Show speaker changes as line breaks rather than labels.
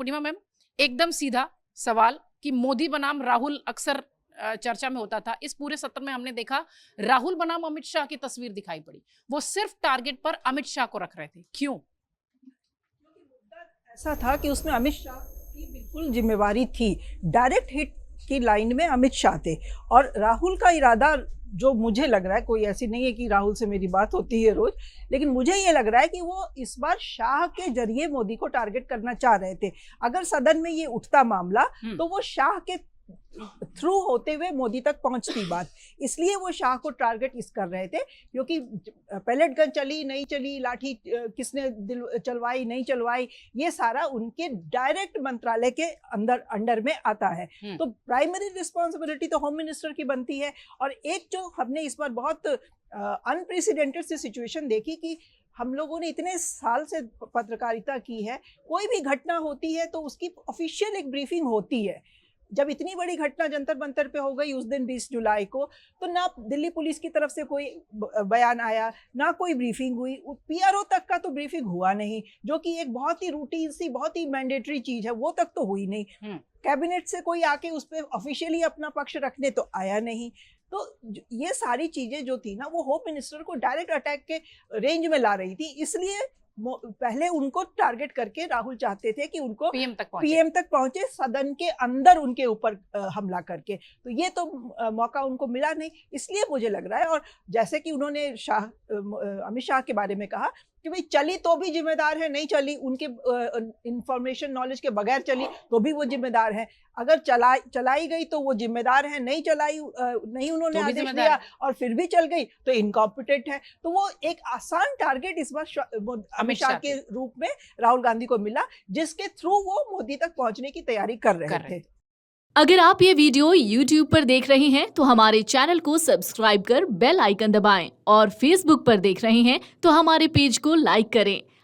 पूर्णिमा ma'am, एकदम सीधा सवाल कि मोदी बनाम राहुल अक्सर चर्चा में होता था। इस पूरे सत्र में हमने देखा राहुल बनाम अमित शाह की तस्वीर दिखाई पड़ी। वो सिर्फ टारगेट पर अमित शाह को रख रहे थे, क्यों?
ऐसा था कि उसमें अमित शाह की बिल्कुल जिम्मेवारी थी। डायरेक्ट हिट की लाइन में अमित शाह थे और राहुल का इरादा, जो मुझे लग रहा है, कोई ऐसी नहीं है कि राहुल से मेरी बात होती है रोज, लेकिन मुझे ये लग रहा है कि वो इस बार शाह के जरिए मोदी को टारगेट करना चाह रहे थे। अगर सदन में ये उठता मामला तो वो शाह के थ्रू होते हुए मोदी तक पहुंचती बात, इसलिए वो शाह को टारगेट इस कर रहे थे। क्योंकि पैलेट गन चली नहीं चली, लाठी किसने चलवाई नहीं चलवाई, ये सारा उनके डायरेक्ट मंत्रालय के अंडर में आता है। तो प्राइमरी रिस्पॉन्सिबिलिटी तो होम मिनिस्टर की बनती है। और एक जो हमने इस बार बहुत अनप्रेसिडेंटेड सी सिचुएशन देखी कि हम लोगों ने इतने साल से पत्रकारिता की है, कोई भी घटना होती है तो उसकी ऑफिशियल एक ब्रीफिंग होती है। जब इतनी बड़ी घटना जंतर मंतर पे हो गई उस दिन 20 जुलाई को, तो ना दिल्ली पुलिस की तरफ से कोई बयान आया, ना कोई ब्रीफिंग हुई, पीआरओ तक का तो ब्रीफिंग हुआ नहीं, जो कि एक बहुत ही रूटीन सी, बहुत ही मैंडेटरी चीज है, वो तक तो हुई नहीं। कैबिनेट से कोई आके उस पर ऑफिशियली अपना पक्ष रखने तो आया नहीं। तो ये सारी चीजें जो थी ना, वो होम मिनिस्टर को डायरेक्ट अटैक के रेंज में ला रही थी। इसलिए पहले उनको टारगेट करके राहुल चाहते थे कि उनको पीएम तक पहुंचे, सदन के अंदर उनके ऊपर हमला करके। तो ये तो मौका उनको मिला नहीं, इसलिए मुझे लग रहा है। और जैसे कि उन्होंने अमित शाह के बारे में कहा कि भाई चली तो भी जिम्मेदार है, नहीं चली उनके इंफॉर्मेशन नॉलेज के बगैर चली तो भी वो जिम्मेदार है, अगर चलाई गई तो वो जिम्मेदार है, नहीं चलाई नहीं उन्होंने आदेश दिया और फिर भी चल गई तो इनकॉम्पिटेंट है। तो वो एक आसान टारगेट इस बार अमित शाह के रूप में राहुल गांधी को मिला, जिसके थ्रू वो मोदी तक पहुंचने की तैयारी कर रहे थे।
अगर आप ये वीडियो YouTube पर देख रहे हैं तो हमारे चैनल को सब्सक्राइब कर बेल आइकन दबाएं और Facebook पर देख रहे हैं तो हमारे पेज को लाइक करें।